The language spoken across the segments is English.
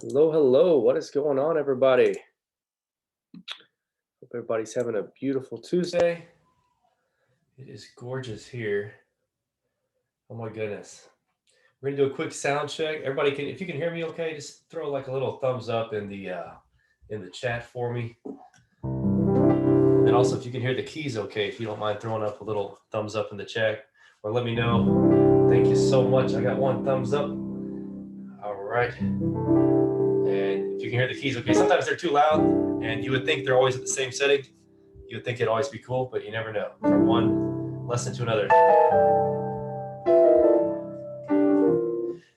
Hello, hello. What is going on, everybody? Hope everybody's having a beautiful Tuesday. It is gorgeous here. Oh my goodness. We're gonna do a quick sound check. Everybody can, if you can hear me okay, just throw like a little thumbs up in the chat for me. And also if you can hear the keys okay, if you don't mind throwing up a little thumbs up in the chat or let me know. Thank you so much. I got one thumbs up. All right. And if you can hear the keys okay, sometimes they're too loud and you would think they're always at the same setting. You would think it'd always be cool, but you never know. From one lesson to another.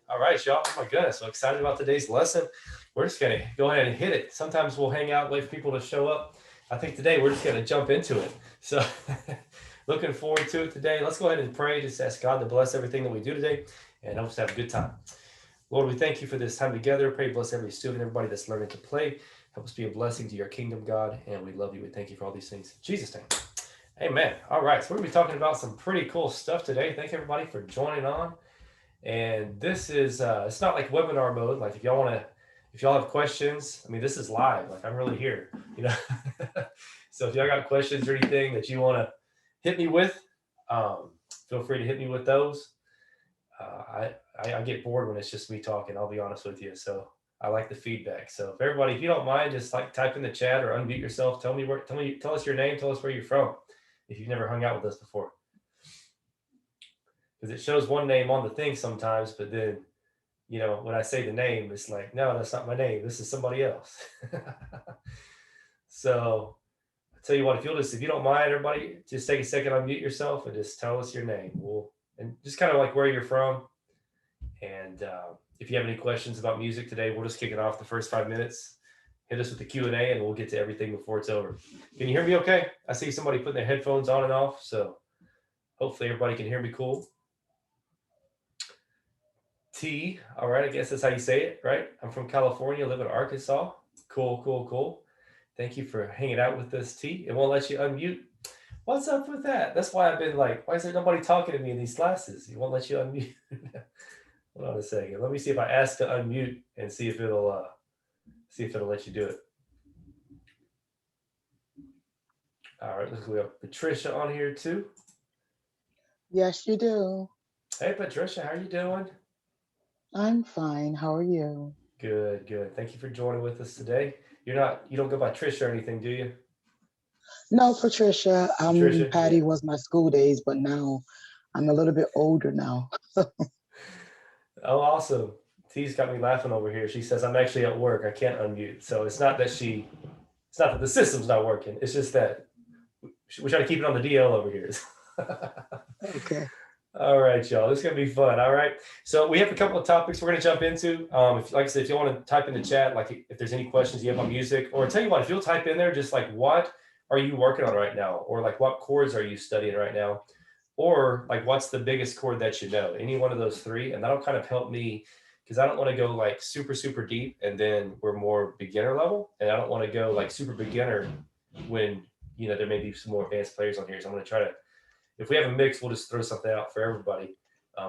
All right, y'all. Oh my goodness. So excited about today's lesson. We're just going to go ahead and hit it. Sometimes we'll hang out, wait for people to show up. I think today we're just going to jump into it. So looking forward to it today. Let's go ahead and pray. Just ask God to bless everything that we do today and help us have a good time. Lord, we thank you for this time together. Pray bless every student, everybody that's learning to play. Help us be a blessing to your kingdom, God. And we love you. We thank you for all these things. In Jesus' name. Amen. All right. So we're going to be talking about some pretty cool stuff today. Thank everybody for joining on. And this is, it's not like webinar mode. Like if y'all have questions, I mean, this is live. Like I'm really here, you know. So if y'all got questions or anything that you want to hit me with, feel free to hit me with those. I get bored when it's just me talking, I'll be honest with you. So I like the feedback. So if everybody, if you don't mind, just like type in the chat or unmute yourself. Tell us your name. Tell us where you're from. If you've never hung out with us before. Because it shows one name on the thing sometimes, but then, you know, when I say the name, it's like, no, that's not my name. This is somebody else. So I tell you what, if you don't mind, everybody, just take a second, unmute yourself and just tell us your name. And just kind of like where you're from. And if you have any questions about music today, we'll just kick it off the first 5 minutes. Hit us with the Q&A and we'll get to everything before it's over. Can you hear me okay? I see somebody putting their headphones on and off, so hopefully everybody can hear me cool. T, all right, I guess that's how you say it, right? I'm from California, live in Arkansas. Cool. Thank you for hanging out with us, T. It won't let you unmute. What's up with that? That's why I've been like, why is there nobody talking to me in these classes? It won't let you unmute. Hold on a second. Let me see if I ask to unmute and see if it'll let you do it. All right, we have Patricia on here too. Yes, you do. Hey, Patricia, how are you doing? I'm fine. How are you? Good. Thank you for joining with us today. You don't go by Trisha or anything, do you? No, Patricia. Patricia, Patty yeah. was my school days, but now I'm a little bit older now. Oh, awesome. T's got me laughing over here. She says, I'm actually at work. I can't unmute. So it's not that the system's not working. It's just that we try to keep it on the DL over here. Okay. All right, y'all. This is going to be fun. All right. So we have a couple of topics we're going to jump into. Like I said, if you want to type in the chat, like if there's any questions you have on music, or tell you what, if you'll type in there, just like what are you working on right now? Or like what chords are you studying right now? Or like what's the biggest chord that you know? Any one of those three. And that'll kind of help me because I don't want to go like super, super deep and then we're more beginner level. And I don't want to go like super beginner when, you know, there may be some more advanced players on here. So I'm going to try to, if we have a mix, we'll just throw something out for everybody.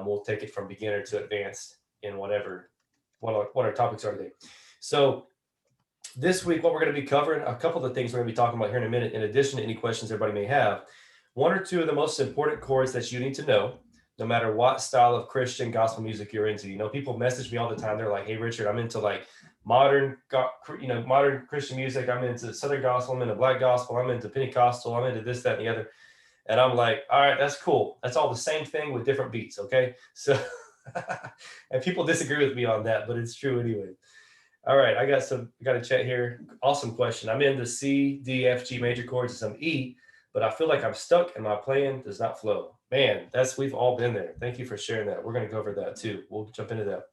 We'll take it from beginner to advanced in what our topics are today. So this week, what we're going to be covering, a couple of the things we're going to be talking about here in a minute, in addition to any questions everybody may have. One or two of the most important chords that you need to know, no matter what style of Christian gospel music you're into. You know, people message me all the time. They're like, hey, Richard, I'm into like modern Christian music. I'm into Southern gospel. I'm into black gospel. I'm into Pentecostal. I'm into this, that, and the other. And I'm like, all right, that's cool. That's all the same thing with different beats, okay? So, and people disagree with me on that, but it's true anyway. All right, I got a chat here. Awesome question. I'm in the C, D, F, G major chords and some E, but I feel like I'm stuck and my playing does not flow. Man, we've all been there. Thank you for sharing that. We're going to go over that too. We'll jump into that.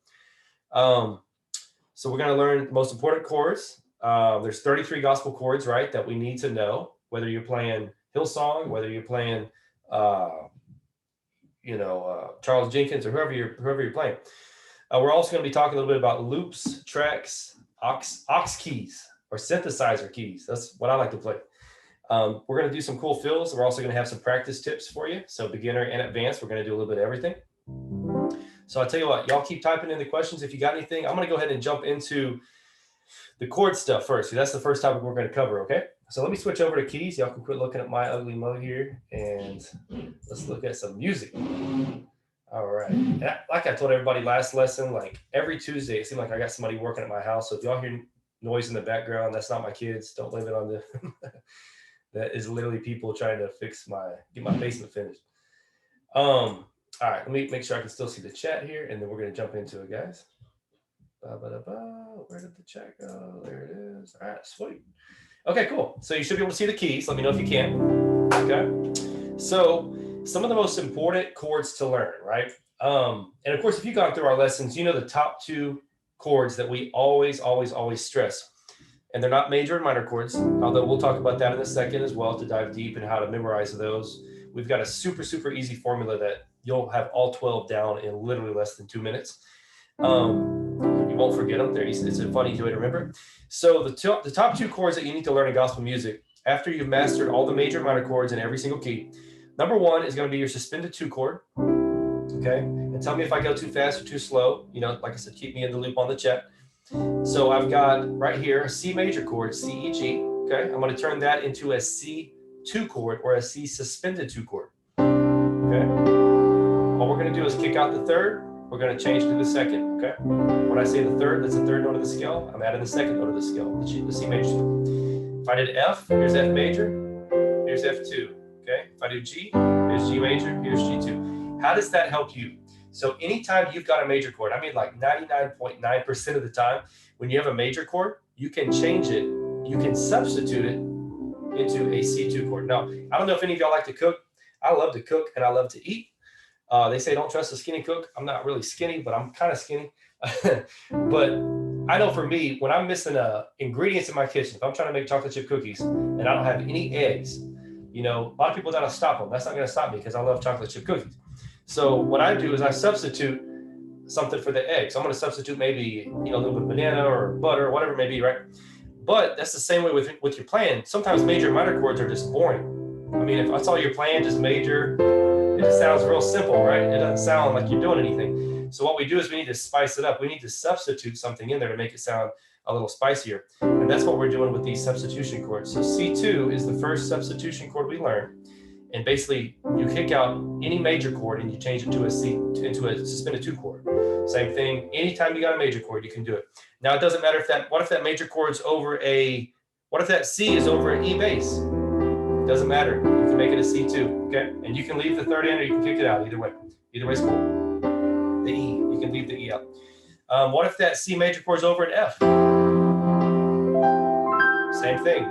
So we're going to learn the most important chords. There's 33 gospel chords, right, that we need to know, whether you're playing Hillsong, whether you're playing, Charles Jenkins or whoever you're playing. We're also going to be talking a little bit about loops, tracks, aux keys, or synthesizer keys. That's what I like to play. We're going to do some cool fills. We're also going to have some practice tips for you. So beginner and advanced, we're going to do a little bit of everything. So I tell you what, y'all keep typing in the questions if you got anything. I'm going to go ahead and jump into the chord stuff first. That's the first topic we're going to cover, okay? So let me switch over to keys. Y'all can quit looking at my ugly mug here, and let's look at some music. All right. And like I told everybody last lesson, like every Tuesday, it seemed like I got somebody working at my house. So if y'all hear noise in the background, that's not my kids. Don't blame it on them. That is literally people trying to get my basement finished. All right, let me make sure I can still see the chat here, and then we're going to jump into it, guys. Where did the chat go? There it is. All right, sweet. Okay, cool. So you should be able to see the keys. Let me know if you can. Okay. So some of the most important chords to learn, right? And of course, if you've gone through our lessons, you know the top two chords that we always stress. And they're not major and minor chords, although we'll talk about that in a second as well to dive deep and how to memorize those. We've got a super easy formula that you'll have all 12 down in literally less than 2 minutes. You won't forget them. It's a funny way to remember. So the top two chords that you need to learn in gospel music, after you've mastered all the major and minor chords in every single key, number one is going to be your suspended 2 chord. Okay. And tell me if I go too fast or too slow. You know, like I said, keep me in the loop on the chat. So I've got right here a C major chord, C, E, G. Okay. I'm going to turn that into a C2 chord or a C suspended 2 chord. Okay. What we're going to do is kick out the third. We're going to change to the second. Okay. When I say the third, that's the third note of the scale. I'm adding the second note of the scale, the C major. If I did F, here's F major. Here's F2. Okay. If I do G, here's G major. Here's G2. How does that help you? So anytime you've got a major chord, I mean like 99.9% of the time, when you have a major chord, you can change it. You can substitute it into a C2 chord. Now, I don't know if any of y'all like to cook. I love to cook and I love to eat. They say don't trust a skinny cook. I'm not really skinny, but I'm kind of skinny. But I know for me, when I'm missing ingredients in my kitchen, if I'm trying to make chocolate chip cookies and I don't have any eggs, you know, a lot of people that'll stop them. That's not going to stop me because I love chocolate chip cookies. So what I do is I substitute something for the eggs. I'm going to substitute maybe, you know, a little bit of banana or butter or whatever it may be, right? But that's the same way with your playing. Sometimes major and minor chords are just boring. I mean, if that's all you're playing, just major, it just sounds real simple, right? It doesn't sound like you're doing anything. So what we do is we need to spice it up. We need to substitute something in there to make it sound a little spicier. And that's what we're doing with these substitution chords. So C2 is the first substitution chord we learn. And basically, you kick out any major chord and you change it to into a suspended 2 chord. Same thing. Anytime you got a major chord, you can do it. Now, it doesn't matter what if that major chord's over what if that C is over an E bass? It doesn't matter. You can make it a C2, okay? And you can leave the third in or you can kick it out. Either way. Either way's cool. The E, you can leave the E out. What if that C major chord's over an F? Same thing.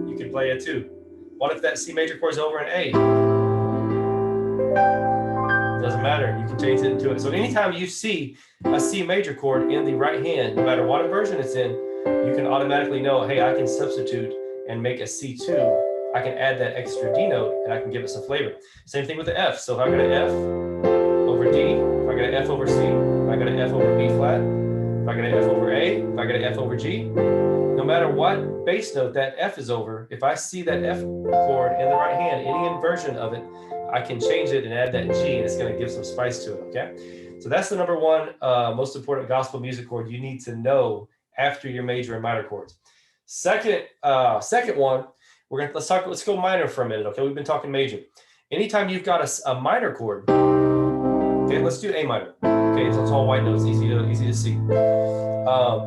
You can play a 2. What if that C major chord is over an A? Doesn't matter. You can change it into it. So anytime you see a C major chord in the right hand, no matter what version it's in, you can automatically know, hey, I can substitute and make a C2. I can add that extra D note and I can give it some flavor. Same thing with the F. So if I got an F over D, if I got an F over C, if I got an F over B flat, if I got an F over A, if I got an F over G, no matter what bass note that F is over, if I see that F chord in the right hand, any inversion of it, I can change it and add that G, and it's going to give some spice to it, okay? So that's the number one most important gospel music chord you need to know after your major and minor chords. Second one, let's go minor for a minute, okay? We've been talking major. Anytime you've got a minor chord, okay, let's do A minor. Okay, so it's all white notes, easy to see.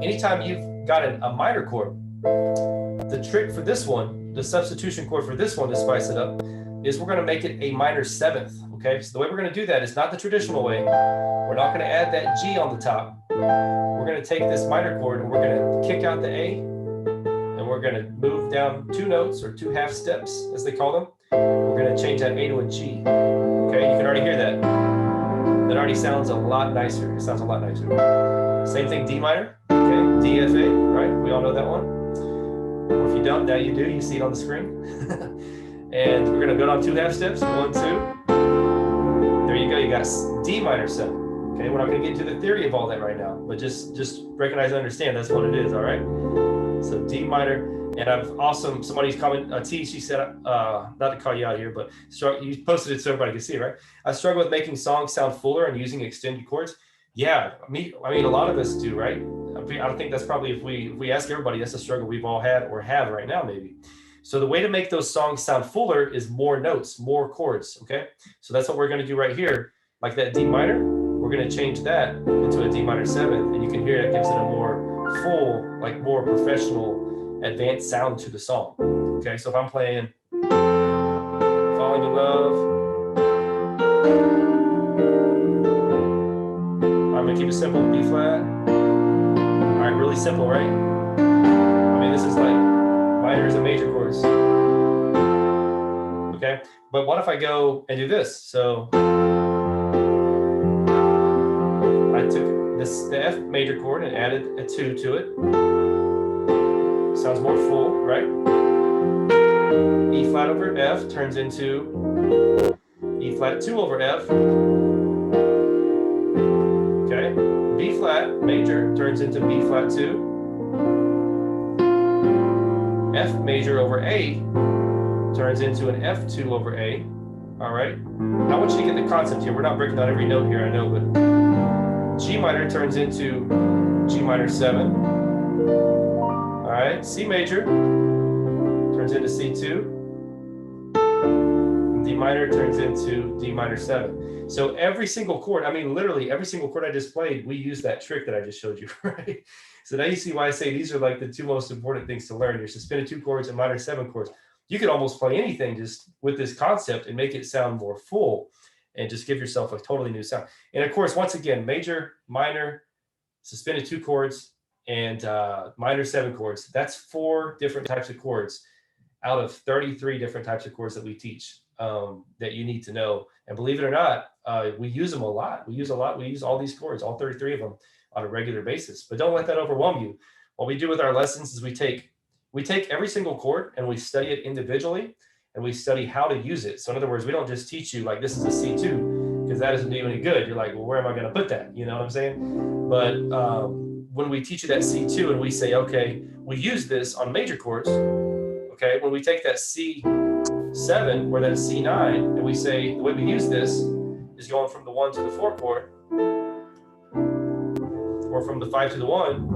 Anytime you've got a minor chord, the trick for this one, the substitution chord for this one to spice it up, is we're going to make it a minor 7th. Okay, so the way we're going to do that is not the traditional way. We're not going to add that G on the top. We're going to take this minor chord and we're going to kick out the A, and we're going to move down 2 notes or 2 half steps, as they call them. We're going to change that A to a G. Okay, you can already hear that. That already sounds a lot nicer. It sounds a lot nicer. Same thing, D minor. Okay, D, F, A, right? We all know that one. Or if you don't, now you do. You see it on the screen. And we're going to build on 2 half steps. 1, 2. There you go. You got D minor 7. Okay, we're not going to get into the theory of all that right now, but just recognize and understand that's what it is, all right? So D minor. And I've also, somebody's comment, T, she said, not to call you out here, but you posted it so everybody can see it, right? I struggle with making songs sound fuller and using extended chords. Yeah, I mean, a lot of us do, right? I don't think that's probably, if we ask everybody, that's a struggle we've all had or have right now, maybe. So the way to make those songs sound fuller is more notes, more chords, okay? So that's what we're gonna do right here. Like that D minor, we're gonna change that into a D minor 7, and you can hear it gives it a more full, like more professional, advanced sound to the song. Okay, so if I'm playing Falling in Love, I'm gonna keep it simple, B flat. All right, really simple, right? I mean, this is like minors and major chords. Okay, but what if I go and do this? So I took the F major chord and added a 2 to it. Sounds more full, right? E flat over F turns into E flat 2 over F. Okay, B flat major turns into B flat 2. F major over A turns into an F2 over A. All right, I want you to get the concept here. We're not breaking down every note here, I know, but G minor turns into G minor 7. All right, C major turns into C2. D minor turns into D minor 7. So every single chord, I mean, literally every single chord I just played, we use that trick that I just showed you, right? So now you see why I say these are like the two most important things to learn. Your suspended 2 chords and minor 7 chords. You could almost play anything just with this concept and make it sound more full and just give yourself a totally new sound. And of course, once again, major, minor, suspended 2 chords, and minor 7 chords. That's 4 different types of chords out of 33 different types of chords that we teach that you need to know. And believe it or not, we use them a lot. We use all these chords, all 33 of them on a regular basis. But don't let that overwhelm you. What we do with our lessons is we take every single chord and we study it individually, and we study how to use it. So in other words, we don't just teach you like this is a C2, because that doesn't do you any good. You're like, well, where am I going to put that? You know what I'm saying? But when we teach you that C2 and we say, okay, we use this on major chords. Okay, when we take that C7 or that C9 and we say the way we use this is going from the 1 to the 4 chord, or from the 5 to the 1,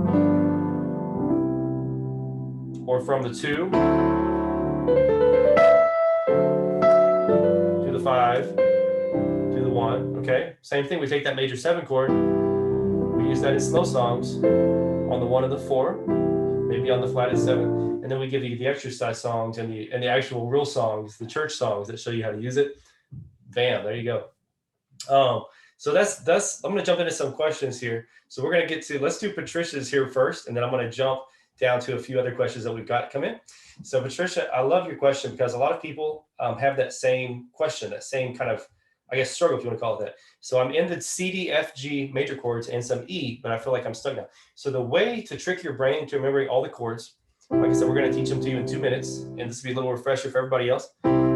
or from the 2 to the 5 to the 1. Okay, same thing. We take that major 7 chord, we use that in slow songs on the 1 and the 4, maybe on the flat at 7, and then we give you the exercise songs and the actual real songs, the church songs that show you how to use it. Bam, there you go. So that's I'm going to jump into some questions here. So we're going to get to, let's do Patricia's here first, and then I'm going to jump down to a few other questions that we've got come in. So Patricia, I love your question because a lot of people have that same question, that same kind of, I guess, struggle, if you want to call it that. So I'm in the C, D, F, G major chords and some E, but I feel like I'm stuck now. So the way to trick your brain into remembering all the chords, like I said, we're going to teach them to you in 2 minutes, and this will be a little refresher for everybody else.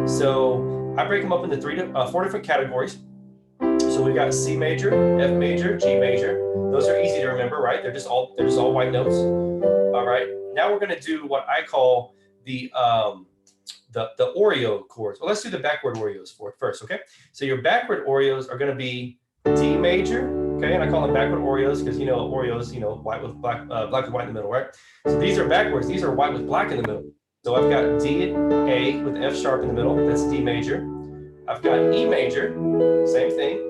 So I break them up into 4 different categories. So we've got C major, F major, G major. Those are easy to remember, right? They're just all white notes. All right. Now we're going to do what I call the Oreo chords. Well, let's do the backward Oreos first, okay? So your backward Oreos are going to be D major, okay? And I call them backward Oreos because, Oreos, white with black, black with white in the middle, right? So these are backwards. These are white with black in the middle. So I've got D, A with F sharp in the middle. That's D major. I've got E major, same thing.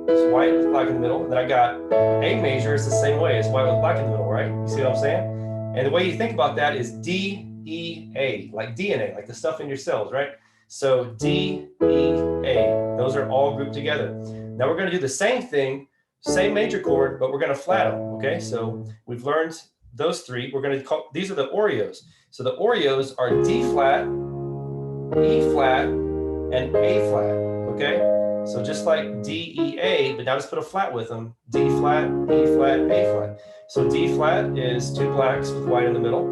It's white with black in the middle. And then I got A major is the same way. It's white with black in the middle, right? You see what I'm saying? And the way you think about that is D, E, A, like DNA, like the stuff in your cells, right? So D, E, A, those are all grouped together. Now we're going to do the same thing, same major chord, but we're going to flat them, okay? So we've learned those 3. We're going to call, these are the Oreos. So the Oreos are D flat, E flat, and A flat, okay? So just like D, E, A, but now let's put a flat with them. D flat, E flat, A flat. So D flat is 2 blacks with white in the middle.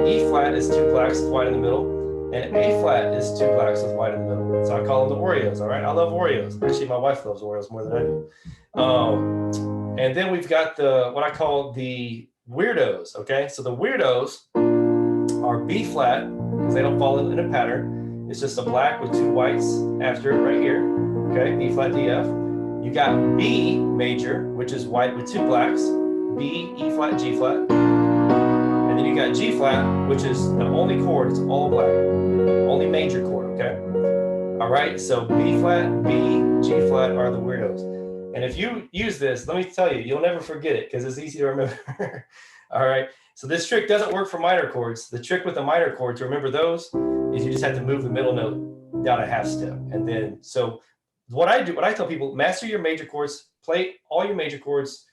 E flat is 2 blacks with white in the middle. And A flat is 2 blacks with white in the middle. So I call them the Oreos, all right? I love Oreos. Actually, my wife loves Oreos more than I do. And then we've got what I call the weirdos, okay? So the weirdos are B flat, because they don't fall in a pattern. It's just a black with 2 whites after it right here. Okay, B flat, D, F. You got B major, which is white with 2 blacks, B, E flat, G flat. And then you got G flat, which is the only chord, it's all black. Only major chord, okay? All right, so B flat, B, G flat are the weirdos. And if you use this, let me tell you, you'll never forget it because it's easy to remember. All right, so this trick doesn't work for minor chords. The trick with the minor chord to remember those is you just have to move the middle note down a half step. And then, so what I tell people, master your major chords, play all your major chords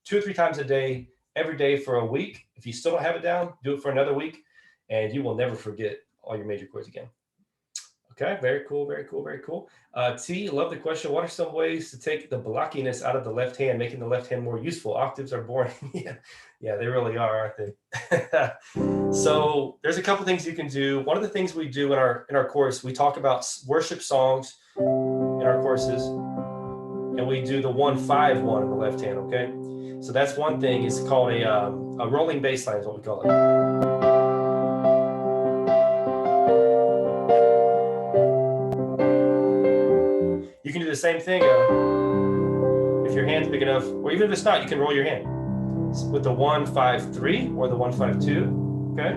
2 or 3 times a day, every day for a week. If you still don't have it down, do it for another week, and you will never forget all your major chords again. Okay, very cool, very cool, very cool. T, love the question. What are some ways to take the blockiness out of the left hand, making the left hand more useful? Octaves are boring. Yeah, they really are, aren't they? So there's a couple things you can do. One of the things we do in our course, we talk about worship songs in our courses, and we do the 1-5-1 in the left hand. Okay, so that's one thing. It's called a rolling bass line is what we call it. You can do the same thing if your hand's big enough, or even if it's not, you can roll your hand with the 1-5-3 or the 1-5-2. Okay.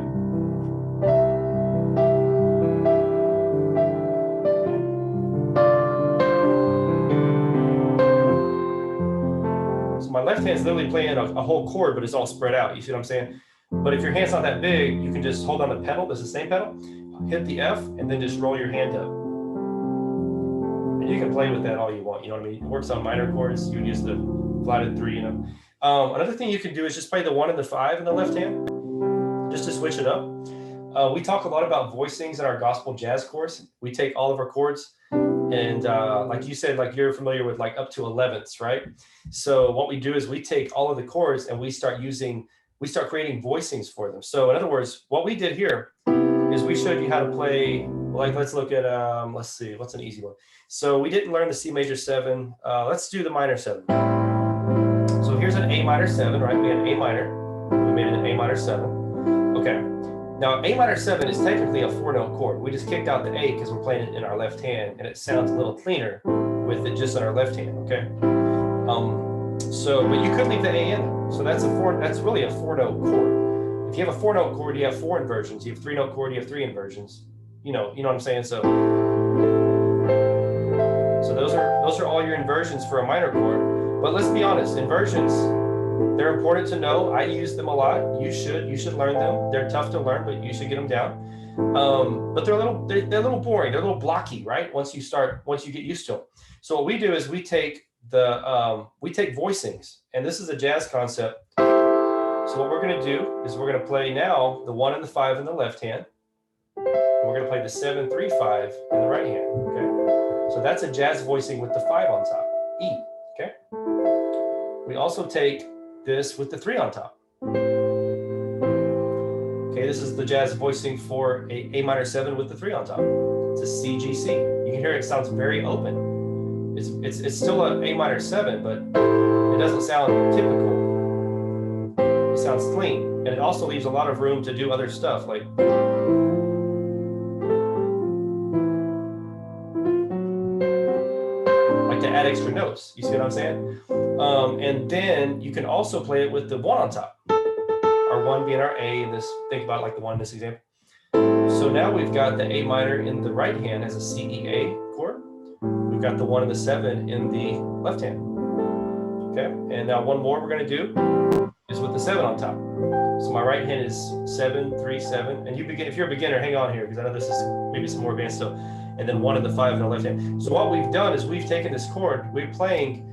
So my left hand's literally playing a whole chord, but it's all spread out. You see what I'm saying? But if your hand's not that big, you can just hold on the pedal. That's the same pedal. Hit the F, and then just roll your hand up. You can play with that all you want, you know what I mean? It works on minor chords. You would use the flatted 3, you know. Another thing you can do is just play the 1 and the 5 in the left hand, just to switch it up. We talk a lot about voicings in our gospel jazz course. We take all of our chords and like you said, like you're familiar with like up to 11ths, right? So what we do is we take all of the chords and we start creating voicings for them. So in other words, what we did here is we showed you how to play, like, let's look at, let's see, what's an easy one? So we didn't learn the C major 7. Let's do the minor 7. So here's an A minor 7, right? We had an A minor. We made it an A minor 7. Okay. Now, A minor 7 is technically a 4-note chord. We just kicked out the A because we're playing it in our left hand, and it sounds a little cleaner with it just in our left hand, okay? But you could leave the A in. So that's really a 4-note chord. If you have a 4-note chord, you have 4 inversions. You have 3-note chord, you have 3 inversions. You know what I'm saying? So those are all your inversions for a minor chord. But let's be honest, inversions, they're important to know. I use them a lot. You should learn them. They're tough to learn, but you should get them down. But they're a little boring. They're a little blocky, right? Once you get used to them. So what we do is we take voicings, and this is a jazz concept. So what we're going to do is we're going to play now the 1 and the 5 in the left hand. And we're going to play the 7-3-5 in the right hand. Okay. So that's a jazz voicing with the 5 on top. E. Okay. We also take this with the 3 on top. Okay, this is the jazz voicing for A minor 7 with the 3 on top. It's a C, G, C. You can hear it sounds very open. It's still a A minor 7, but it doesn't sound typical. It sounds clean, and it also leaves a lot of room to do other stuff like. To add extra notes. You see what I'm saying? And then you can also play it with the 1 on top. Our 1 being our A in this, think about like the 1 in this example. So now we've got the A minor in the right hand as a C, E, A chord. We've got the 1 and the 7 in the left hand. Okay, and now one more we're going to do is with the 7 on top. So my right hand is 7-3-7, and if you're a beginner, hang on here because I know this is maybe some more advanced stuff. And then 1 and the 5 in the left hand. So what we've done is we've taken this chord, we're playing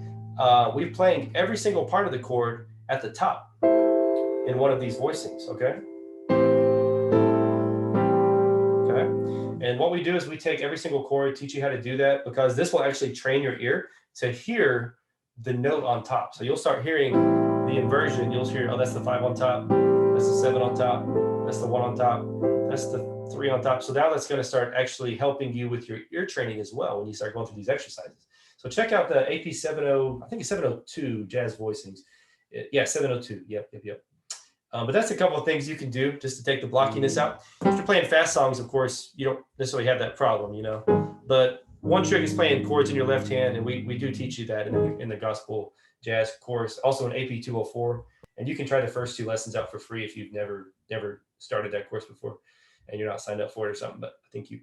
every single part of the chord at the top in one of these voicings, okay? Okay. And what we do is we take every single chord, teach you how to do that, because this will actually train your ear to hear the note on top. So you'll start hearing the inversion. You'll hear, oh, that's the 5 on top, that's the 7 on top, that's the 1 on top, that's the 3 on top. So now that's going to start actually helping you with your ear training as well when you start going through these exercises. So check out the AP 70, I think it's 702 jazz voicings. Yeah, 702. Yep. But that's a couple of things you can do just to take the blockiness out. If you're playing fast songs, of course, you don't necessarily have that problem, you know. But one trick is playing chords in your left hand, and we do teach you that in the gospel jazz course, also in AP 204. And you can try the first 2 lessons out for free if you've never started that course before and you're not signed up for it or something. But I think you.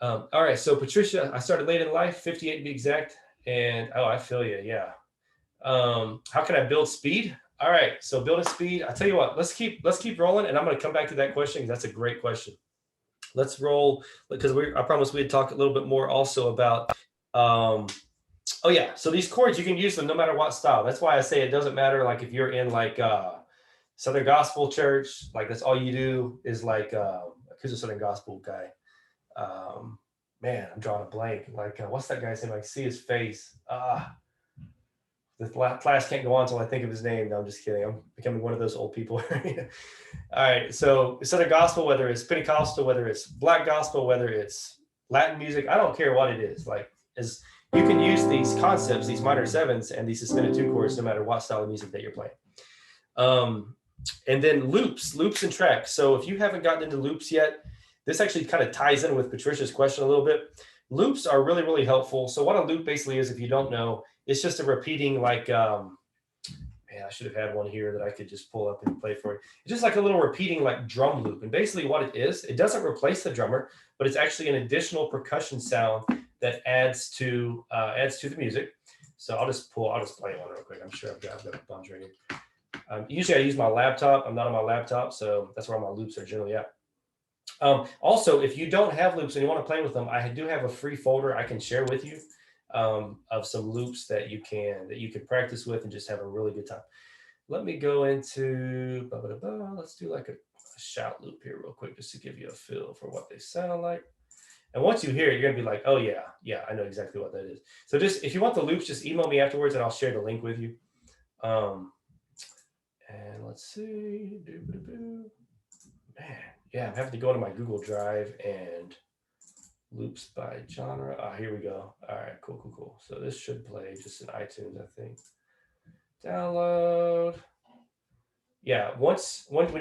All right, so Patricia, I started late in life, 58 to be exact, and I feel you, yeah. How can I build speed? All right, so building speed. I tell you what, let's keep rolling, and I'm going to come back to that question because that's a great question. Let's roll because I promised we'd talk a little bit more also about. Oh yeah, so these chords you can use them no matter what style. That's why I say it doesn't matter. Like if you're in like Southern Gospel Church, like that's all you do is like who's a Southern Gospel guy? Man, I'm drawing a blank. Like what's that guy's name? I can see his face. The class can't go on until I think of his name. No, I'm just kidding. I'm becoming one of those old people. All right. So Southern Gospel, whether it's Pentecostal, whether it's Black Gospel, whether it's Latin music, I don't care what it is. Like, as you can use these concepts, these minor sevens and these suspended 2 chords, no matter what style of music that you're playing. And then loops and tracks. So if you haven't gotten into loops yet, this actually kind of ties in with Patricia's question a little bit. Loops are really, really helpful. So what a loop basically is, if you don't know, it's just a repeating like, man, I should have had one here that I could just pull up and play for you. It's just like a little repeating like drum loop. And basically what it is, it doesn't replace the drummer, but it's actually an additional percussion sound that adds to the music. So I'll just play one real quick. I'm sure I've got a bunch right here. Usually I use my laptop. I'm not on my laptop, so that's where all my loops are generally at. Also, if you don't have loops and you want to play with them, I do have a free folder I can share with you of some loops that you can practice with and just have a really good time. Let me go into, let's do like a shout loop here real quick, just to give you a feel for what they sound like. And once you hear it, you're gonna be like, oh yeah, I know exactly what that is. So just, if you want the loops, just email me afterwards and I'll share the link with you. And let's see, man, yeah, I'm having to go into my Google Drive and loops by genre. Here we go. All right, cool. So this should play just in iTunes, I think. Download. Yeah, when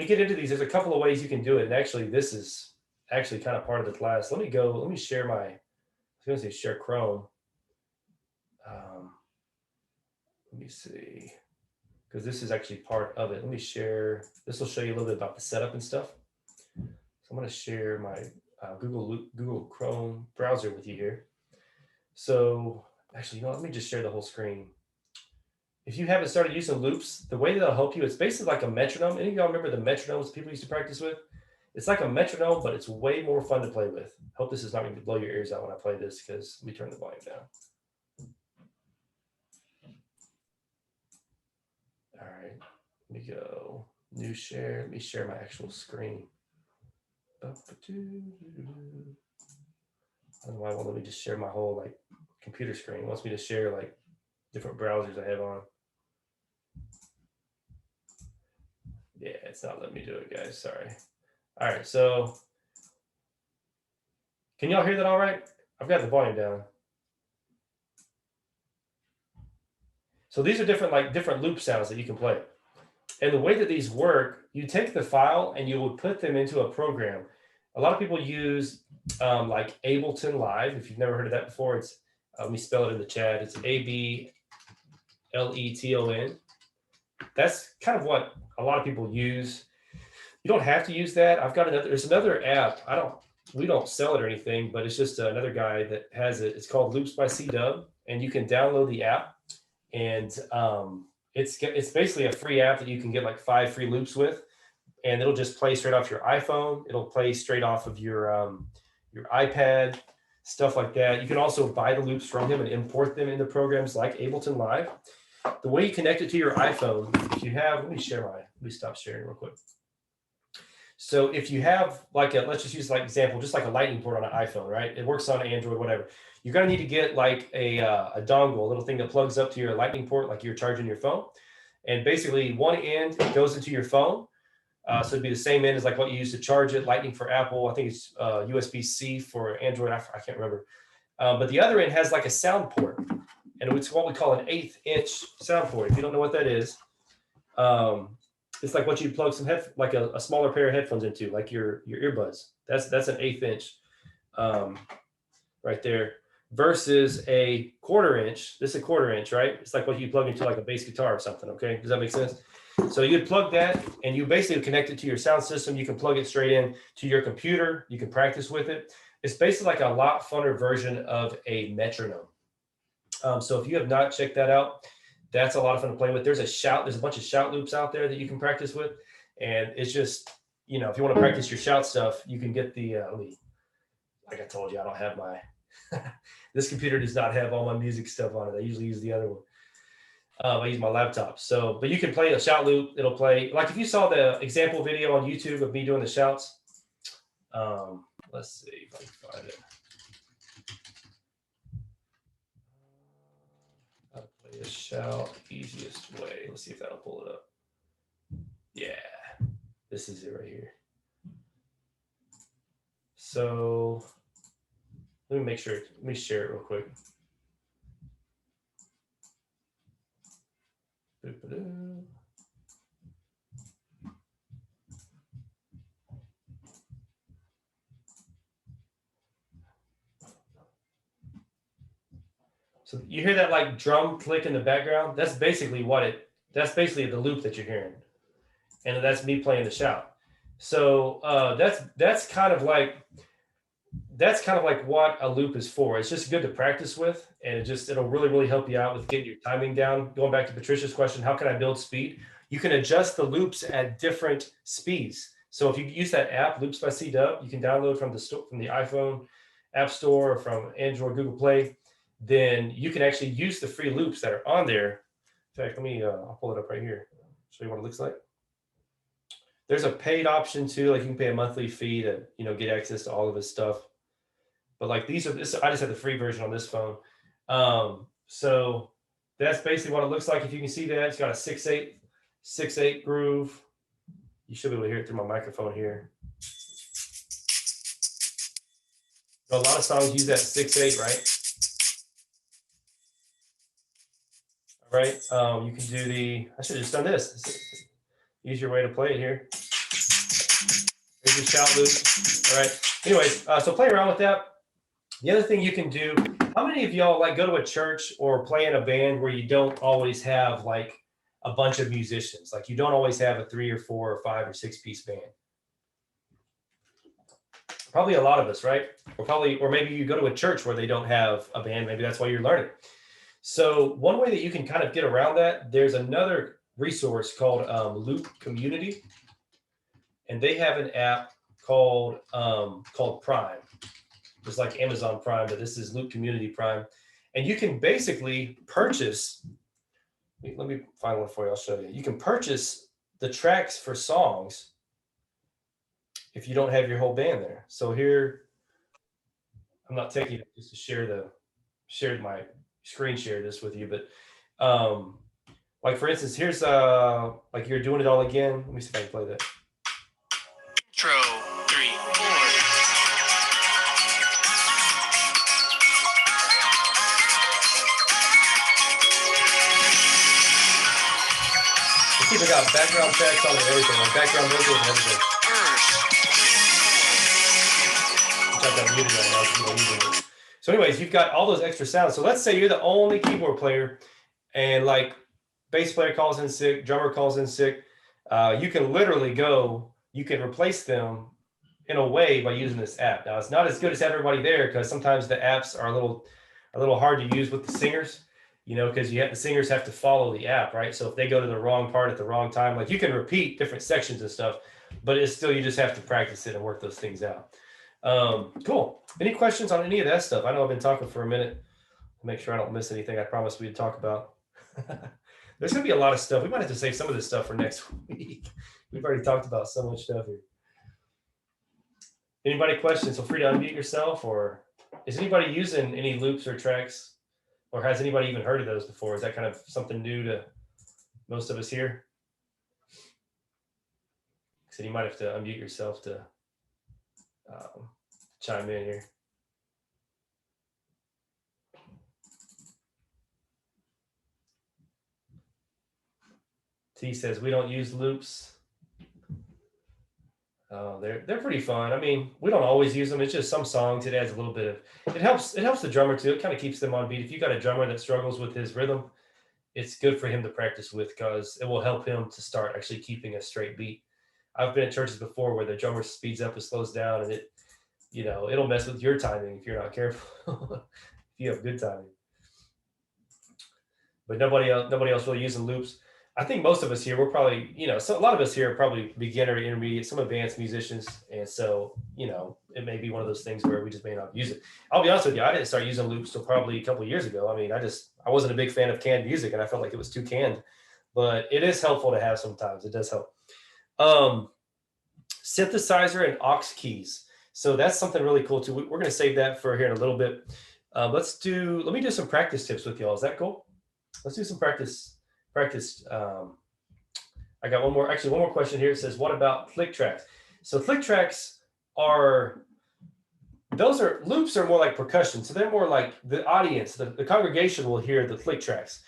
you get into these, there's a couple of ways you can do it. And actually, this is actually kind of part of the class. Let me share I was going to say share Chrome. Let me see, because this is actually part of it. Let me share. This will show you a little bit about the setup and stuff. So I'm going to share my Google Chrome browser with you here. So actually, let me just share the whole screen. If you haven't started using loops, the way that'll help you, it's basically like a metronome. Any of y'all remember the metronomes people used to practice with? It's like a metronome, but it's way more fun to play with. Hope this is not going to blow your ears out when I play this, because let me turn the volume down. All right, let me go new share. Let me share my actual screen. I don't know why it won't let me just share my whole like computer screen. It wants me to share like different browsers I have on. Yeah, it's not letting me do it, guys. Sorry. All right, so can y'all hear that all right? I've got the volume down. So these are different loop sounds that you can play. And the way that these work, you take the file and you would put them into a program. A lot of people use like Ableton Live. If you've never heard of that before, it's let me spell it in the chat. It's Ableton. That's kind of what a lot of people use. You don't have to use that. There's another app. We don't sell it or anything, but it's just another guy that has it. It's called Loops by C-Dub, and you can download the app, and it's basically a free app that you can get like 5 free loops with, and it'll just play straight off your iPhone. It'll play straight off of your iPad, stuff like that. You can also buy the loops from him and import them into programs like Ableton Live. The way you connect it to your iPhone, if you have, let me stop sharing real quick. So if you have let's just use like example, just like a lightning port on an iPhone, right? It works on Android, whatever. You're gonna need to get like a dongle, a little thing that plugs up to your lightning port, like you're charging your phone. And basically one end goes into your phone. So it'd be the same end as like what you use to charge it. Lightning for Apple, I think it's USB-C for Android. I can't remember. But the other end has like a sound port, and it's what we call an 1/8 inch sound port. If you don't know what that is, It's like what you plug some like a smaller pair of headphones into, like your earbuds. That's an 1/8 inch right there versus a 1/4 inch. This is a 1/4 inch, right? It's like what you plug into like a bass guitar or something. Okay, does that make sense? So you'd plug that and you basically connect it to your sound system. You can plug it straight in to your computer. You can practice with it. It's basically like a lot funner version of a metronome. So if you have not checked that out, that's a lot of fun to play with. There's a bunch of shout loops out there that you can practice with. And it's just, if you want to practice your shout stuff, you can get the, like I told you, I don't have my, this computer does not have all my music stuff on it. I usually use the other one. I use my laptop. So, but you can play a shout loop. It'll play, like if you saw the example video on YouTube of me doing the shouts, let's see if I can find it. How to play a shout easiest way. Let's see if that'll pull it up. Yeah, this is it right here. So let me share it real quick. So you hear that like drum click in the background? That's basically that's basically the loop that you're hearing. And that's me playing the shout. So that's kind of like what a loop is for. It's just good to practice with, and it'll really, really help you out with getting your timing down. Going back to Patricia's question, how can I build speed? You can adjust the loops at different speeds. So if you use that app, Loops by C-Dub, you can download from the iPhone App Store or from Android, Google Play. Then you can actually use the free loops that are on there. In fact, I'll pull it up right here. Show you what it looks like. There's a paid option too. Like you can pay a monthly fee to, get access to all of his stuff. But like I just have the free version on this phone. So that's basically what it looks like. If you can see that, it's got a 6/8 groove. You should be able to hear it through my microphone here. A lot of songs use that 6/8, right? All right. You can do I should have just done this. Easier way to play it here. Here's your shout loop. All right. Anyways, so play around with that. The other thing you can do, how many of y'all like go to a church or play in a band where you don't always have like a bunch of musicians? Like you don't always have a 3 or 4 or 5 or 6 piece band. Probably a lot of us, right? Or maybe you go to a church where they don't have a band. Maybe that's why you're learning. So one way that you can kind of get around that, there's another resource called Loop Community, and they have an app called Prime. It's like Amazon Prime, but this is Loop Community Prime, and you can basically purchase. Let me find one for you. I'll show you. You can purchase the tracks for songs if you don't have your whole band there. So here, I'm not taking it just to share my screen share this with you, but like for instance, here's like You're Doing It All Again. Let me see if I can play that. Intro 3, 4. Let's see if I got background tracks on it and everything, like background vocals and everything. Which I've got muted right now, so I'm using it. So anyways, you've got all those extra sounds. So let's say you're the only keyboard player and like bass player calls in sick, drummer calls in sick. You can literally you can replace them in a way by using this app. Now it's not as good as everybody there because sometimes the apps are a little hard to use with the singers, because the singers have to follow the app, right? So if they go to the wrong part at the wrong time, like you can repeat different sections and stuff, but it's still, you just have to practice it and work those things out. Cool. Any questions on any of that stuff? I know I've been talking for a minute. Make sure I don't miss anything I promised we'd talk about. There's going to be a lot of stuff. We might have to save some of this stuff for next week. We've already talked about so much stuff here. Anybody questions? Feel free to unmute yourself. Or is anybody using any loops or tracks? Or has anybody even heard of those before? Is that kind of something new to most of us here? So you might have to unmute yourself to chime in here. T says, we don't use loops. They're pretty fun. I mean, we don't always use them. It's just some songs. It adds a little bit of, it helps the drummer too. It kind of keeps them on beat. If you got a drummer that struggles with his rhythm, it's good for him to practice with because it will help him to start actually keeping a straight beat. I've been at churches before where the drummer speeds up and slows down, and it'll mess with your timing if you're not careful. If you have good timing. But nobody else really using loops. I think most of us here, we're probably, so a lot of us here are probably beginner, intermediate, some advanced musicians. And so, it may be one of those things where we just may not use it. I'll be honest with you, I didn't start using loops till probably a couple of years ago. I mean, I wasn't a big fan of canned music and I felt like it was too canned, but it is helpful to have sometimes. It does help. Synthesizer and aux keys. So that's something really cool too. We're going to save that for here in a little bit. Let me do some practice tips with y'all. Is that cool? Let's do some practice. I got one more question here. It says, what about click tracks? So click tracks loops are more like percussion. So they're more like the audience, the congregation will hear the click tracks.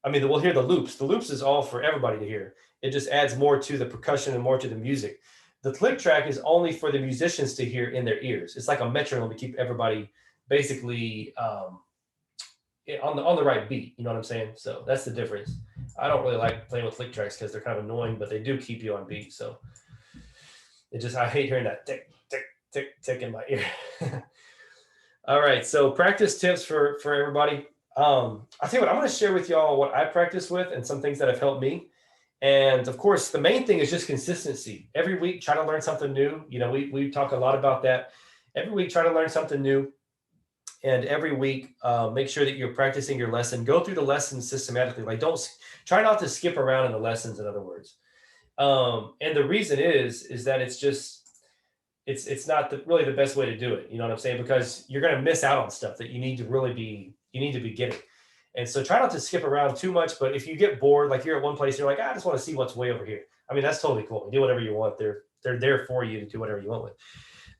I mean, we'll hear the loops. The loops is all for everybody to hear. It just adds more to the percussion and more to the music. The click track is only for the musicians to hear in their ears. It's like a metronome to keep everybody basically on the right beat. You know what I'm saying? So that's the difference. I don't really like playing with click tracks because they're kind of annoying, but they do keep you on beat. So I hate hearing that tick, tick, tick, tick in my ear. All right. So practice tips for everybody. I'll tell you what, I'm going to share with y'all what I practice with and some things that have helped me. And of course, the main thing is just consistency. Every week, try to learn something new. We talk a lot about that. Every week, try to learn something new. And every week, make sure that you're practicing your lesson. Go through the lesson systematically. Like, try not to skip around in the lessons, in other words. And the reason is that it's not really the best way to do it. You know what I'm saying? Because you're going to miss out on stuff that you need to be getting. And so try not to skip around too much. But if you get bored, like you're at one place, you're like, I just want to see what's way over here. I mean, that's totally cool. Do whatever you want. They're there for you to do whatever you want with.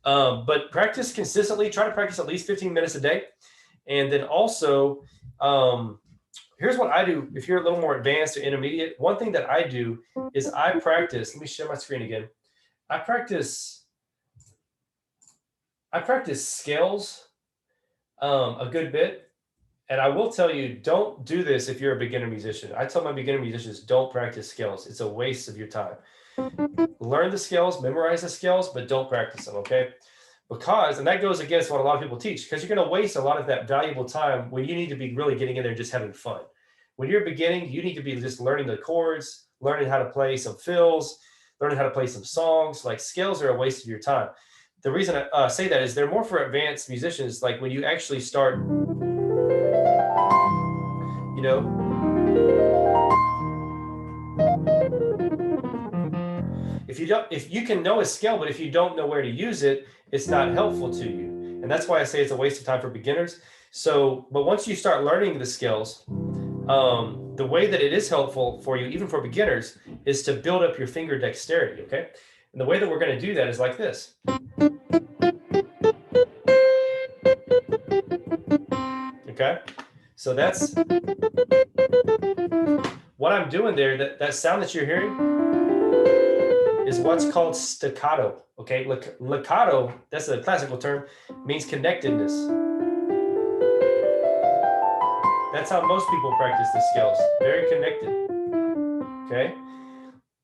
But practice consistently. Try to practice at least 15 minutes a day. And then also, here's what I do. If you're a little more advanced or intermediate, one thing that I do is I practice. Let me share my screen again. I practice scales a good bit. And I will tell you, don't do this if you're a beginner musician. I tell my beginner musicians, don't practice scales. It's a waste of your time. Learn the scales, memorize the scales, but don't practice them, okay? And that goes against what a lot of people teach, because you're going to waste a lot of that valuable time when you need to be really getting in there and just having fun. When you're beginning, you need to be just learning the chords, learning how to play some fills, learning how to play some songs. Like, scales are a waste of your time. The reason I say that is they're more for advanced musicians. Like, when you actually start, if you can know a scale, but if you don't know where to use it, it's not helpful to you. And that's why I say it's a waste of time for beginners. So, but once you start learning the scales, the way that it is helpful for you, even for beginners, is to build up your finger dexterity, okay? And the way that we're going to do that is like this. Okay? So that's what I'm doing there. That sound that you're hearing is what's called staccato, okay? Legato, that's a classical term, means connectedness. That's how most people practice the scales. Very connected, okay?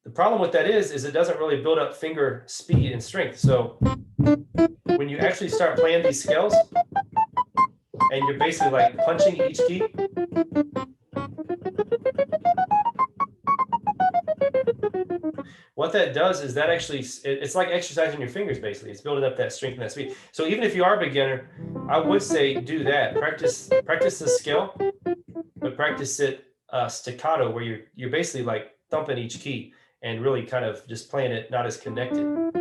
The problem with that is it doesn't really build up finger speed and strength. So when you actually start playing these scales and you're basically like punching each key, what that does is that actually, it's like exercising your fingers, basically. It's building up that strength and that speed. So even if you are a beginner, I would say do that. Practice the scale, but practice it staccato, where you're basically like thumping each key and really kind of just playing it not as connected. Okay?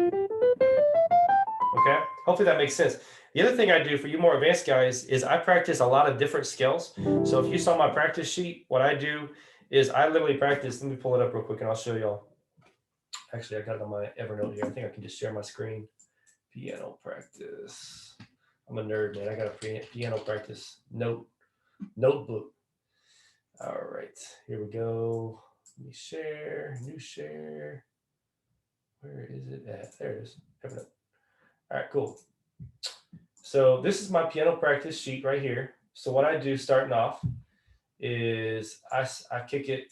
Hopefully that makes sense. The other thing I do for you more advanced guys is I practice a lot of different scales. So if you saw my practice sheet, what I do is I literally practice. Let me pull it up real quick and I'll show y'all. Actually, I got it on my Evernote here. I think I can just share my screen. Piano practice. I'm a nerd, man. I got a piano practice notebook. All right, here we go. Let me share, new share. Where is it at? There it is. All right, cool. So this is my piano practice sheet right here. So what I do starting off is I kick it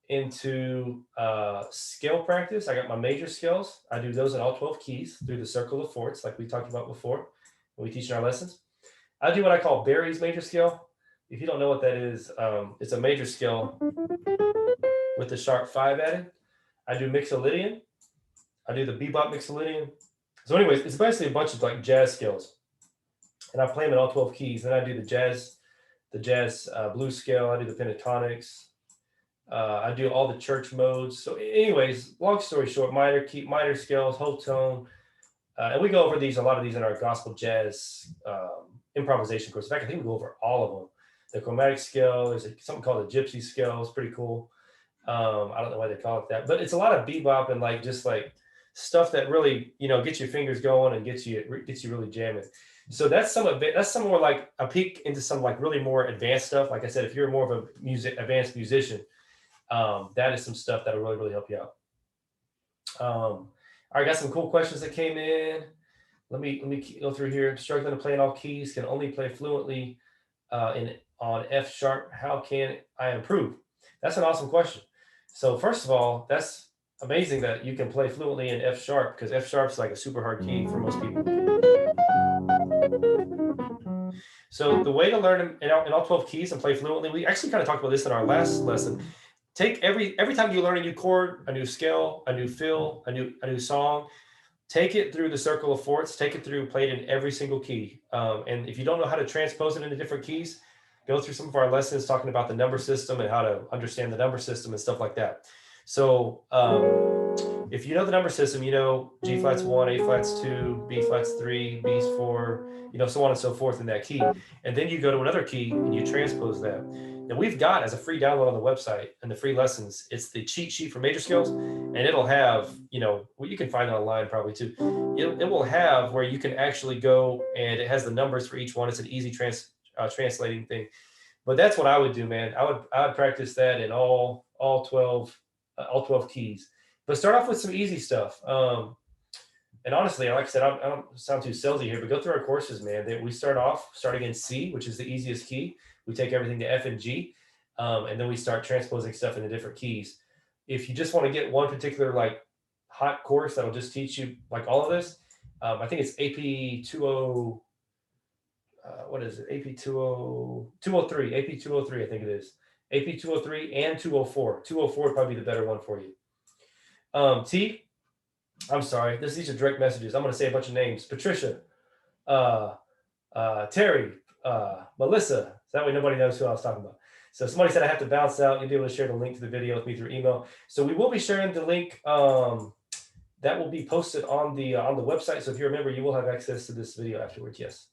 into scale practice. I got my major scales. I do those in all 12 keys through the circle of fourths, like we talked about before when we teach in our lessons. I do what I call Barry's major scale. If you don't know what that is, it's a major scale with the sharp 5 added. I do Mixolydian. I do the bebop Mixolydian. So anyways, it's basically a bunch of like jazz scales. And I play them in all 12 keys. Then I do the jazz blues scale. I do the pentatonics. I do all the church modes. So anyways, long story short, minor scales, whole tone. And we go over a lot of these in our gospel jazz improvisation course. In fact, I think we go over all of them. The chromatic scale, there's something called the gypsy scale. It's pretty cool. I don't know why they call it that, but it's a lot of bebop and like just like stuff that really, gets your fingers going and gets you really jamming. So that's some more like a peek into some like really more advanced stuff. Like I said, if you're more of a advanced musician, that is some stuff that will really, really help you out. I got some cool questions that came in. Let me go through here. Struggling to play in all keys, can only play fluently on F sharp. How can I improve? That's an awesome question. So first of all, that's amazing that you can play fluently in F sharp, because F sharp is like a super hard key for most people. So the way to learn in all 12 keys and play fluently, we actually kind of talked about this in our last lesson. Take every time you learn a new chord, a new scale, a new fill, a new song, take it through the circle of fourths, take it through, play it in every single key. And if you don't know how to transpose it into different keys, go through some of our lessons talking about the number system and how to understand the number system and stuff like that. So if you know the number system, G flat's 1, A flat's 2, B flat's 3, B's 4, so on and so forth in that key. And then you go to another key and you transpose that. Now we've got, as a free download on the website and the free lessons, it's the cheat sheet for major scales, and it'll have, well, you can find it online probably too. It will have where you can actually go, and it has the numbers for each one. It's an easy translating thing. But that's what I would do, man. I would practice that in all 12 keys. But start off with some easy stuff. And honestly, like I said, I don't sound too salesy here, but go through our courses, man. We starting in C, which is the easiest key. We take everything to F and G, and then we start transposing stuff into different keys. If you just want to get one particular like hot course that'll just teach you like all of this, I think it's AP 20. What is it? AP 203, AP 203, I think it is. AP 203 and 204. 204 would probably be the better one for you. T, I'm sorry. These are direct messages. I'm going to say a bunch of names. Patricia, Terry, Melissa. So that way nobody knows who I was talking about. So somebody said I have to bounce out. You'll be able to share the link to the video with me through email. So we will be sharing the link that will be posted on the website. So if you're a member, you will have access to this video afterwards. Yes.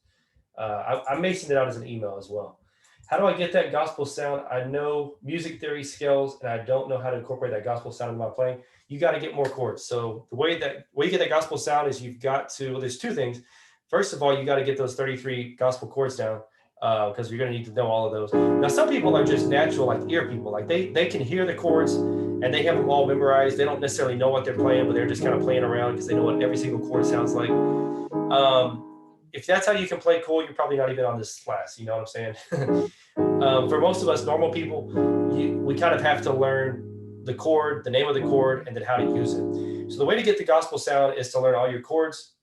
I may send it out as an email as well. How do I get that gospel sound? I know music theory scales, and I don't know how to incorporate that gospel sound in my playing. You got to get more chords. So the way you get that gospel sound is you've got to, well, there's two things. First of all, you got to get those 33 gospel chords down, because you're going to need to know all of those. Now, some people are just natural, like ear people. Like they can hear the chords and they have them all memorized. They don't necessarily know what they're playing, but they're just kind of playing around because they know what every single chord sounds like. If that's how you can play cool, you're probably not even on this class. You know what I'm saying? For most of us normal people, we kind of have to learn the chord, the name of the chord, and then how to use it. So the way to get the gospel sound is to learn all your chords.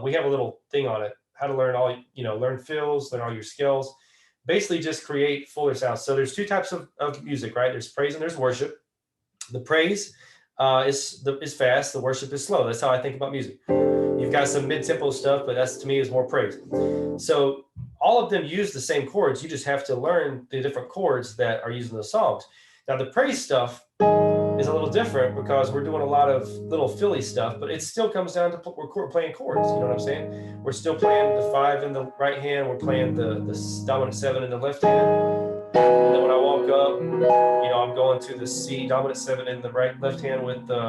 We have a little thing on it, how to learn learn fills, learn all your scales, basically just create fuller sounds. So there's two types of music, right? There's praise and there's worship. The praise is fast, the worship is slow. That's how I think about music. You've got some mid-tempo stuff, but that's, to me, is more praise. So all of them use the same chords. You just have to learn the different chords that are used in the songs. Now, the praise stuff is a little different because we're doing a lot of little Philly stuff, but it still comes down to we're playing chords. You know what I'm saying? We're still playing the 5 in the right hand. We're playing the dominant 7 in the left hand. And then when I walk up, I'm going to the C dominant 7 in the left hand with the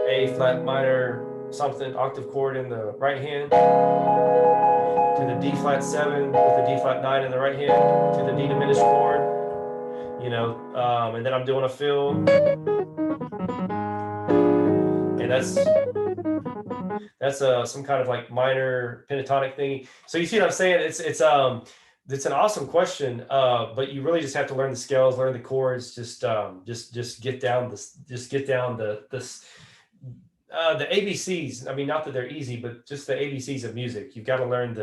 A flat minor something octave chord in the right hand, to the D flat 7 with the D flat 9 in the right hand, to the D diminished chord, and then I'm doing a fill, and that's some kind of like minor pentatonic thing. So you see what I'm saying? It's an awesome question, but you really just have to learn the scales, learn the chords, just get down the ABCs. I mean, not that they're easy, but just the ABCs of music. You've got to learn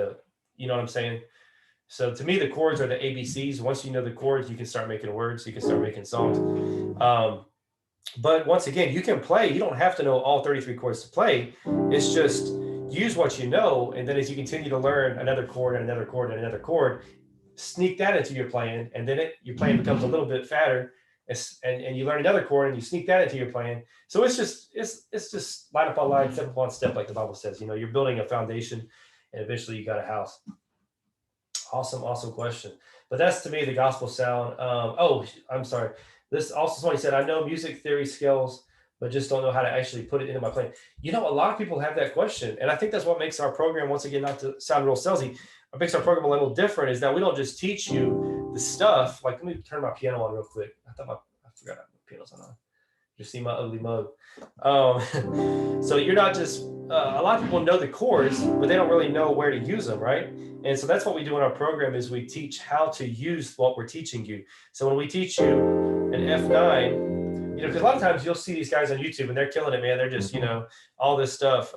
you know what I'm saying? So to me, the chords are the ABCs. Once you know the chords, you can start making words. You can start making songs. But once again, you can play. You don't have to know all 33 chords to play. It's just use what you know. And then as you continue to learn another chord and another chord and another chord, sneak that into your playing. And then your playing becomes a little bit fatter. And you learn another chord and you sneak that into your playing. So it's just line upon line, step upon step, like the Bible says. You know, you're building a foundation and eventually you got a house. Awesome question. But that's to me the gospel sound. I'm sorry. This also somebody said, I know music theory skills, but just don't know how to actually put it into my playing. You know, a lot of people have that question. And I think that's what makes our program, once again, not to sound real salesy, what makes our program a little different is that we don't just teach you the stuff. Like, let me turn my piano on real quick. I forgot my piano's on. You see my ugly mug. So you're not just, a lot of people know the chords, but they don't really know where to use them, right? And so that's what we do in our program is we teach how to use what we're teaching you. So when we teach you an F9, you know, because a lot of times you'll see these guys on YouTube and they're killing it, man. They're just, you know, all this stuff.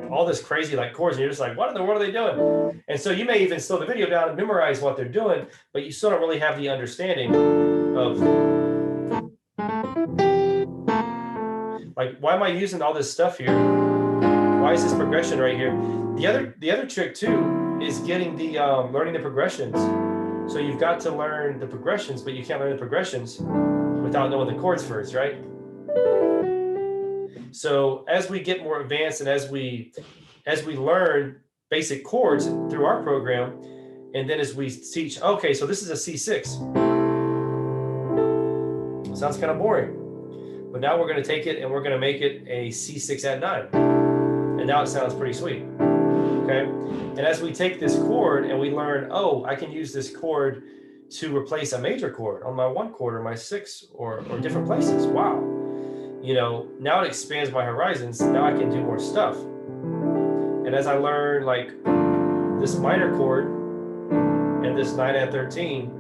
All this crazy like chords, and you're just like, what in the world are they doing? And so you may even slow the video down and memorize what they're doing, but you still don't really have the understanding of like, why am I using all this stuff here? Why is this progression right here? The other trick too is getting the learning the progressions. So you've got to learn the progressions, but you can't learn the progressions without knowing the chords first, right? So as we get more advanced and as we learn basic chords through our program, and then as we teach, okay, so this is a C6. Sounds kind of boring. But now we're going to take it and we're going to make it a C6 at 9. And now it sounds pretty sweet. Okay. And as we take this chord and we learn, oh, I can use this chord to replace a major chord on my 1 chord or my 6 or different places. Wow. You know, now it expands my horizons. Now I can do more stuff. And as I learn like this minor chord and this 9 at 13,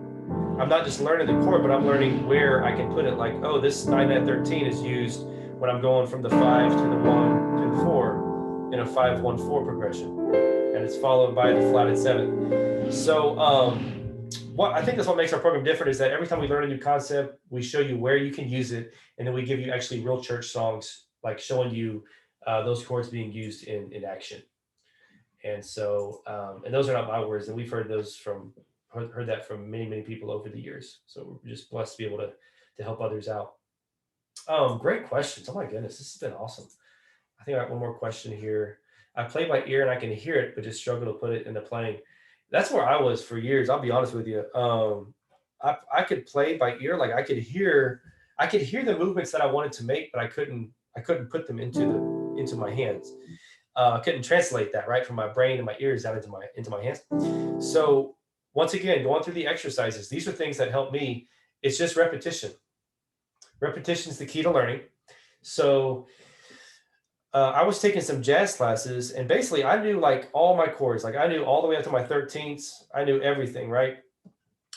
I'm not just learning the chord, but I'm learning where I can put it. Like, oh, this 9 at 13 is used when I'm going from the 5 to the 1 to the 4 in a 5-1-4 progression. And it's followed by the flatted 7. So what I think that's what makes our program different is that every time we learn a new concept, we show you where you can use it. And then we give you actually real church songs, like showing you those chords being used in action. And so, and those are not my words. And we've heard that from many people over the years. So we're just blessed to be able to help others out. Great questions. Oh my goodness, this has been awesome. I think I got one more question here. I play by ear and I can hear it, but just struggle to put it into playing. That's where I was for years. I'll be honest with you. I could play by ear. Like I could hear the movements that I wanted to make, but I couldn't put them into my hands. I couldn't translate that right from my brain and my ears down into my hands. So once again, going through the exercises, these are things that help me. It's just repetition. Repetition is the key to learning. So I was taking some jazz classes, and basically I knew like all my chords. Like I knew all the way up to my 13ths. I knew everything, right?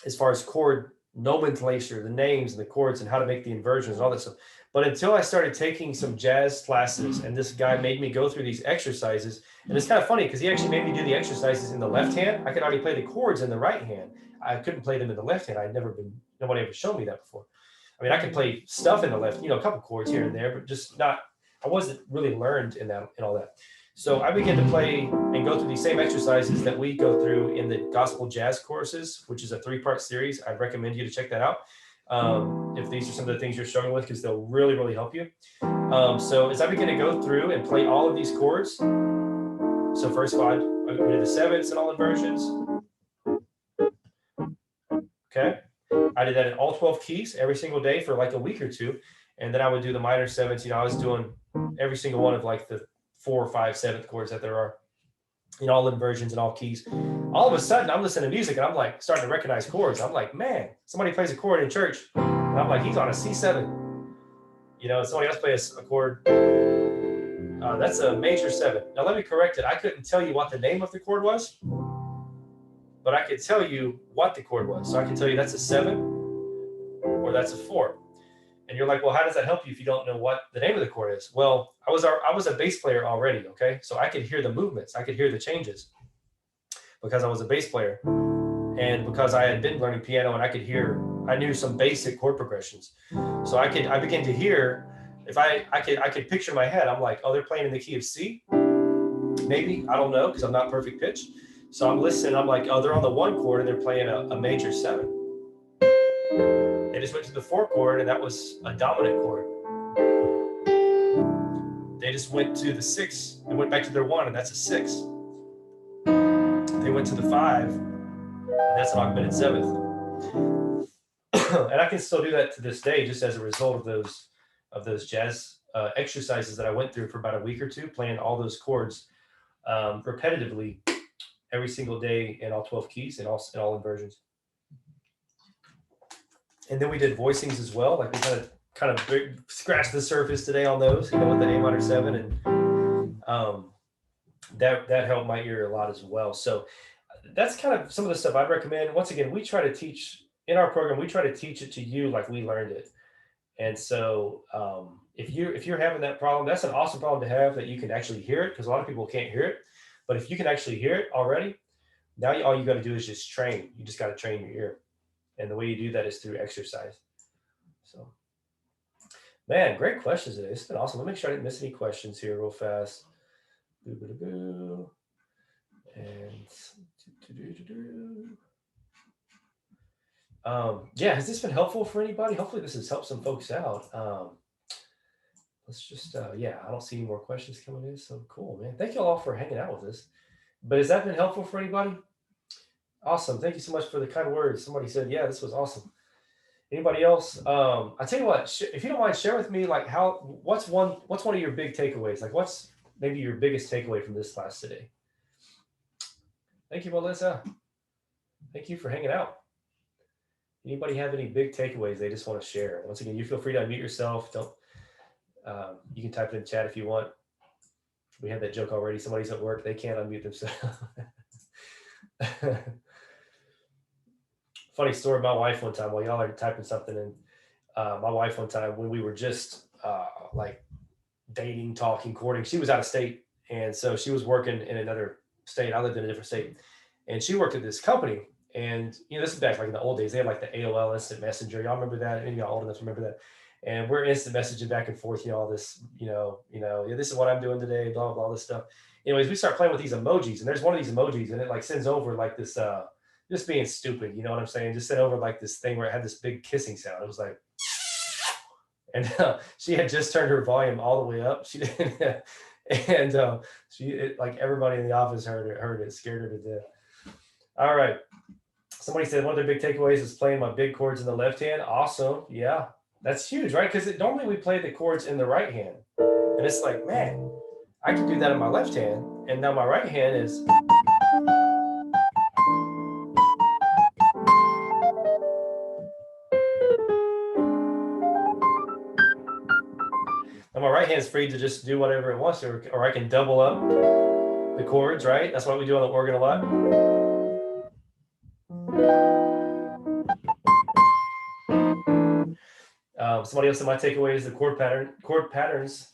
As far as chord nomenclature, the names and the chords and how to make the inversions and all that stuff. But until I started taking some jazz classes, and this guy made me go through these exercises, and it's kind of funny because he actually made me do the exercises in the left hand. I could already play the chords in the right hand. I couldn't play them in the left hand. Nobody ever showed me that before. I mean, I could play stuff in the left, a couple chords here and there, but just not. I wasn't really learned in all that. So I began to play and go through these same exercises that we go through in the gospel jazz courses, which is a 3-part series. I'd recommend you to check that out. If these are some of the things you're struggling with, because they'll really, really help you. So as I begin to go through and play all of these chords, so first 5, we did the 7ths and all inversions. Okay. I did that in all 12 keys every single day for like a week or 2. And then I would do the minor 7ths. I was doing every single one of like the 4, 5, 7th chords that there are. in all inversions and all keys. All of a sudden, I'm listening to music and I'm like starting to recognize chords. I'm like, man, somebody plays a chord in church. And I'm like, he's on a C7. You know, somebody else plays a chord. That's a major 7. Now, let me correct it. I couldn't tell you what the name of the chord was, but I could tell you what the chord was. So I can tell you that's a 7 or that's a 4. And you're like, well, how does that help you if you don't know what the name of the chord is? Well, I was a bass player already, okay? So I could hear the movements. I could hear the changes because I was a bass player. And because I had been learning piano and I knew some basic chord progressions. So I began to hear, if I could picture in my head, I'm like, oh, they're playing in the key of C? Maybe, I don't know, because I'm not perfect pitch. So I'm listening, I'm like, oh, they're on the 1 chord and they're playing a major 7. They just went to the 4 chord and that was a dominant chord. They just went to the 6 and went back to their 1 and that's a 6. They went to the 5 and that's an augmented 7th. And I can still do that to this day just as a result of those jazz exercises that I went through for about a week or two, playing all those chords repetitively every single day in all 12 keys and all inversions. And then we did voicings as well. Like we kind of scratched the surface today on those, you know, with the A minor 7, and that helped my ear a lot as well. So that's kind of some of the stuff I'd recommend. Once again, we try to teach in our program. We try to teach it to you like we learned it. And so if you're having that problem, that's an awesome problem to have, that you can actually hear it, because a lot of people can't hear it. But if you can actually hear it already, now all you got to do is just train. You just got to train your ear. And the way you do that is through exercise. So, man, great questions today. It's been awesome. Let me make sure I didn't miss any questions here real fast. And yeah, has this been helpful for anybody? Hopefully this has helped some folks out. Let's just, yeah, I don't see any more questions coming in. So cool, man. Thank you all for hanging out with us. But has that been helpful for anybody? Awesome. Thank you so much for the kind words. Somebody said, yeah, this was awesome. Anybody else? I tell you what, if you don't mind, share with me, like, what's one of your big takeaways? Like, what's maybe your biggest takeaway from this class today? Thank you, Melissa. Thank you for hanging out. Anybody have any big takeaways they just want to share? Once again, you feel free to unmute yourself. You can type it in the chat if you want. We had that joke already. Somebody's at work, they can't unmute themselves. Funny story, my wife one time, while y'all are typing something in, my wife one time, when we were just like dating, talking, courting, she was out of state. And so she was working in another state. I lived in a different state. And she worked at this company. And, you know, this is back like in the old days. They had like the AOL Instant Messenger. Y'all remember that? Any of y'all old enough to remember that? And we're instant messaging back and forth, you know, all this, yeah, this is what I'm doing today, blah, blah, blah, this stuff. Anyways, we start playing with these emojis. And there's one of these emojis, and it like sends over like this, just being stupid, you know what I'm saying? Just sent over like this thing where it had this big kissing sound. It was like, and she had just turned her volume all the way up. She didn't, and like everybody in the office heard it, scared her to death. All right. Somebody said one of their big takeaways is playing my big chords in the left hand. Awesome. Yeah, that's huge, right? Because normally we play the chords in the right hand. And it's like, man, I can do that in my left hand. And now my right hand is. And my right hand is free to just do whatever it wants, or I can double up the chords, right? That's what we do on the organ a lot. Somebody else in my takeaway is the chord patterns.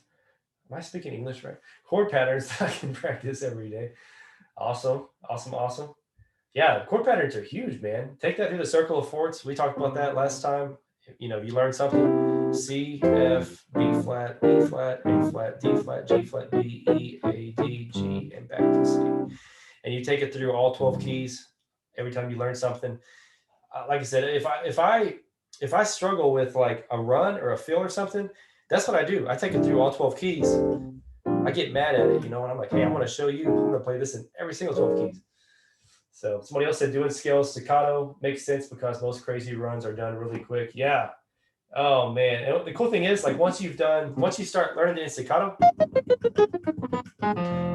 Am I speaking English right? Chord patterns I can practice every day. Awesome. Yeah, chord patterns are huge, man. Take that through the circle of fourths. We talked about that last time. You know, you learned something. C, F, B flat, A flat, A flat, D flat, G flat, B, E, A, D, G, and back to C. And you take it through all 12 keys every time you learn something. Like I said, if I struggle with like a run or a fill or something, that's what I do. I take it through all 12 keys. I get mad at it, you know, and I'm like, hey, I'm going to show you. I'm going to play this in every single 12 keys. So somebody else said doing scales staccato makes sense because most crazy runs are done really quick. Yeah, Oh man. And the cool thing is, like once you start learning the staccato,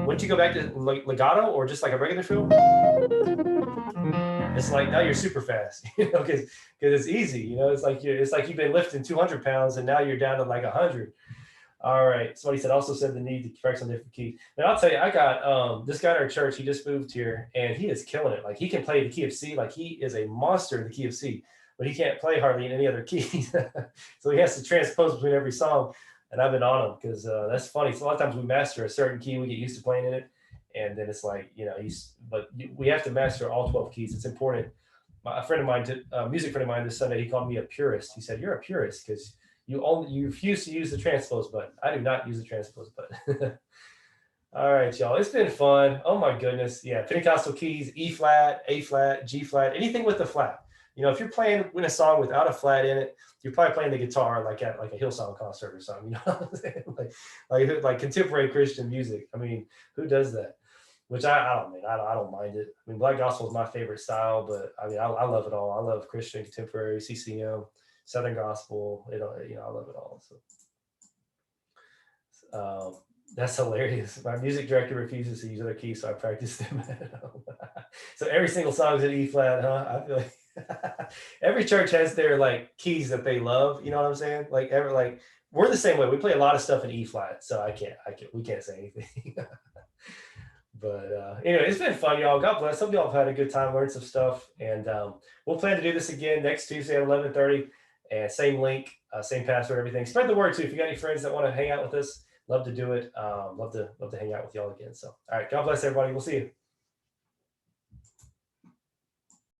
once you go back to legato or just like a regular fill, it's like now you're super fast, because it's easy, it's like you've been lifting 200 pounds and now you're down to like 100. All right. Somebody said the need to practice on different keys. And I'll tell you, I got this guy in our church. He just moved here and he is killing it. Like he can play the key of C. Like he is a monster in the key of C, but he can't play hardly in any other key. So he has to transpose between every song. And I've been on him because that's funny. So a lot of times we master a certain key, we get used to playing in it, and then it's like we have to master all 12 keys. It's important. A friend of mine, a music friend of mine, this Sunday, he called me a purist. He said, "You're a purist because you refuse to use the transpose button." I do not use the transpose button. All right, y'all. It's been fun. Oh my goodness. Yeah, Pentecostal keys: E flat, A flat, G flat, anything with a flat. If you're playing in a song without a flat in it, you're probably playing the guitar like at like a Hillsong concert or something. You know what I'm saying? Like contemporary Christian music. I mean, who does that? Which I don't mind it. I mean, black gospel is my favorite style, but I mean, I love it all. I love Christian, contemporary, CCM, Southern gospel. I love it all. So that's hilarious. My music director refuses to use other keys, so I practice them at home. So every single song is an E flat, huh? I feel like every church has their like keys that they love. You know what I'm saying? Like we're the same way. We play a lot of stuff in E flat, so we can't say anything. But anyway, it's been fun, y'all. God bless. Hope y'all have had a good time, learned some stuff, and we'll plan to do this again next Tuesday at 11:30. And same link, same password, everything. Spread the word too. If you got any friends that want to hang out with us, love to do it. Love to hang out with y'all again. So, all right. God bless everybody. We'll see you.